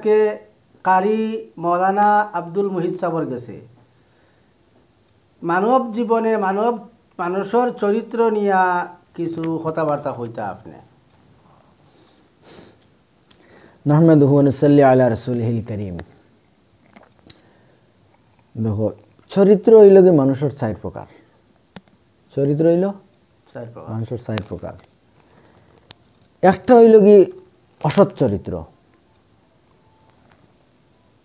আজকে কারি মৌলানা আব্দুল মুহিত সাবর গেছে মানব জীবনে মানুষের চরিত্র নিয়ে কিছু কথাবার্তা হইতা আপনি। নাহমাদুহু ওয়া নুসাল্লি আলা রাসূলিহিল কারীম। দেখো, চরিত্র হইল কি মানুষের চার প্রকার। চরিত্র হইল মানুষের চার প্রকার। একটা হইল কি অসৎ চরিত্র,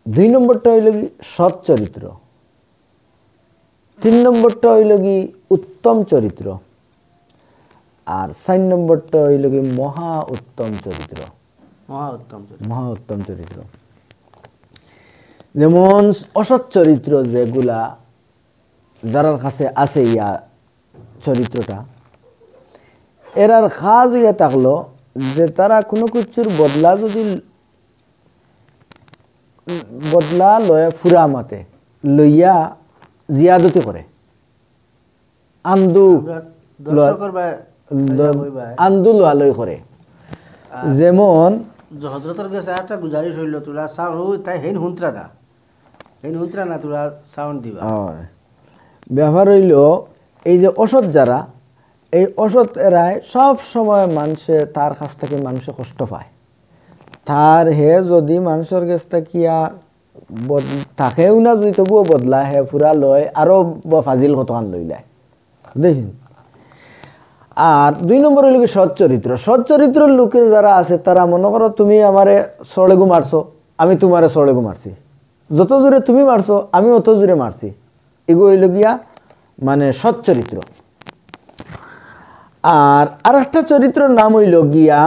2 নম্বরটা হইল কি সৎ চরিত্র, 3 নম্বরটা হইল কি উত্তম চরিত্র, আর 4 নম্বরটা হইল কি মহা উত্তম চরিত্র। মহা উত্তম চরিত্র যেমন অসৎ চরিত্র যেগুলা যার কাছে আছে ইয়া চরিত্রটা, এরার কাজ হইয়া থাকলো যে তারা কোনো কিছুর বদলা লয় ফুরা মাতে লইয়া জিয়াদতি করে, আন্দু লোয়ালয় করে। যেমন হযরতের কাছে একটা গুজারিশ হইল, তোরা সাউন্ড তাই হেন হুন্ত্রা না তোরা সাউন্ড দিবা। ব্যবহার হইল এই যে অসৎ যারা, এই অসৎ এরাই সব সময় মানুষে তার কাছ থেকে মানুষে কষ্ট পায়। তার হে যদি মানুষের কাছ থেকে থাকেও না যদি তবুও বদলা হে ফুরা লয় আরো ফাজিল কতখান লই লাই দেখছেন। আর 2 নম্বর হইল কি সৎ চরিত্র। সৎ চরিত্রের লোকের যারা আছে তারা মনে করো তুমি আমারে সড়েগু মারছো, আমি তোমারে সড়েগু মারছি, যত জোরে তুমি মারছো আমি অত জোরে মারছি, এগু হইল গিয়া মানে সৎ চরিত্র। আর একটা চরিত্রের নাম হইল গিয়া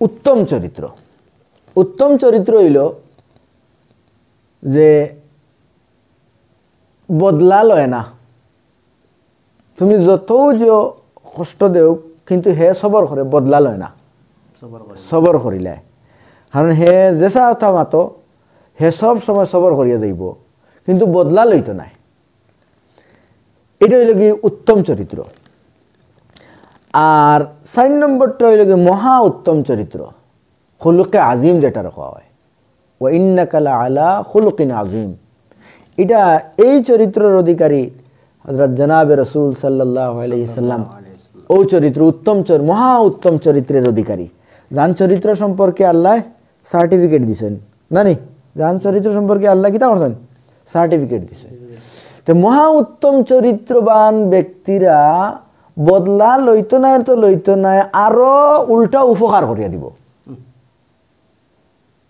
উত্তম চরিত্র। উত্তম চরিত্র হইল যে বদলা লয় না, তুমি যত যে কষ্ট দেও কিন্তু হে সবর করে, বদলা লয় না, সবর করিলে। কারণ হে যেসা কথা মাতো হে সব সময় সবর করিয়া যাইব, কিন্তু বদলা লইতো নাই। এটা হইল কি উত্তম চরিত্র। আর 4 নম্বরটা হইল কি মহা উত্তম চরিত্র, খুলুকে আজিম যেটা রাখা হয়, ওয়া ইন্নাকা লাআলা খুলুকিন আজিম। এটা এই চরিত্রের অধিকারী হযরত জনাবে রাসূল সাল্লাল্লাহু আলাইহি সাল্লাম ও চরিত্র উত্তম মহা উত্তম চরিত্রের অধিকারী। যান চরিত্র সম্পর্কে আল্লাহ সার্টিফিকেট দিছেন জানি, যান চরিত্র সম্পর্কে আল্লাহ কিতা করছেন, সার্টিফিকেট দিছেন। তো মহা উত্তম চরিত্রবান ব্যক্তিরা বদলা লইতো নাই আরো উল্টা উপকার করিয়া দিব।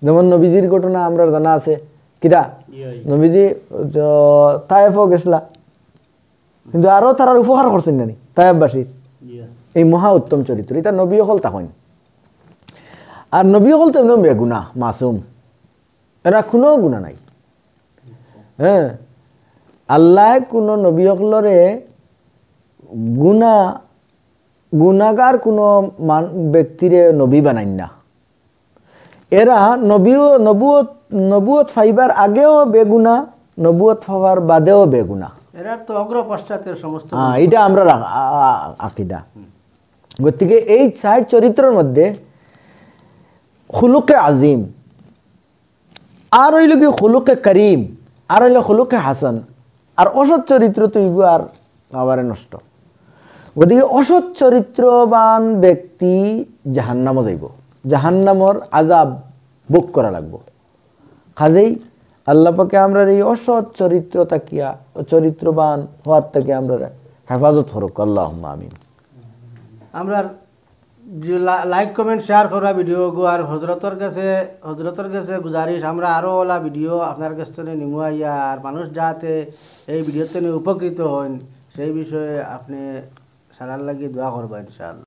যেমন নবীজির ঘটনা আমরা জানা আছে, কিতা নবীজি তায়েফও গেছলা কিন্তু আরো তারা উপকার করছেন জানি তায়েফবাসীর। এই মহা উত্তম চরিত্র, এটা নবী হল তখন। আর নবী হল তো একদম বেগুনা মাসুম, এরা কোনো গুণা নাই। হ্যাঁ, আল্লাহ কোনো নবী হলরে গুনাগার কোনো ব্যক্তিরে নবী বানাই না। এরা নবুয়ত ফাইবার আগেও বেগুনা, নবুয়ত ফাইবার বাদেও বেগুনা। এরা তো অগ্র পশ্চাতের সমস্ত, এটা আমরা আকীদা। গতিকে এই 4 চরিত্রের মধ্যে খুলুকে আজিম, আর হইল কি খুলুকে করিম, আর হইল খুলুকে হাসান। আর অসৎ চরিত্র তো ইগু আর আবারে নষ্ট। গতিকে অসৎ চরিত্রবান ব্যক্তি জাহান্নামে যাইব, জাহান্নামর আযাব ভোগ করা লাগবো। কাজেই আল্লাহ পাকে আমরা এই অসৎ চরিত্র তাকিয়া চরিত্রবান হওয়ার থেকে আমরা হেফাজত করুক, আল্লাহুম্মা আমিন। আমরা লাইক কমেন্ট শেয়ার করা ভিডিও গো। আর হজরতের কাছে গুজারিশ, আমরা আরো ওলা ভিডিও আপনার কাছ থেকে নিমুয়াইয়া আর মানুষ যাতে এই ভিডিওতে উপকৃত হন সেই বিষয়ে আপনি সারার লাগি দোয়া করবেন ইনশাআল্লাহ।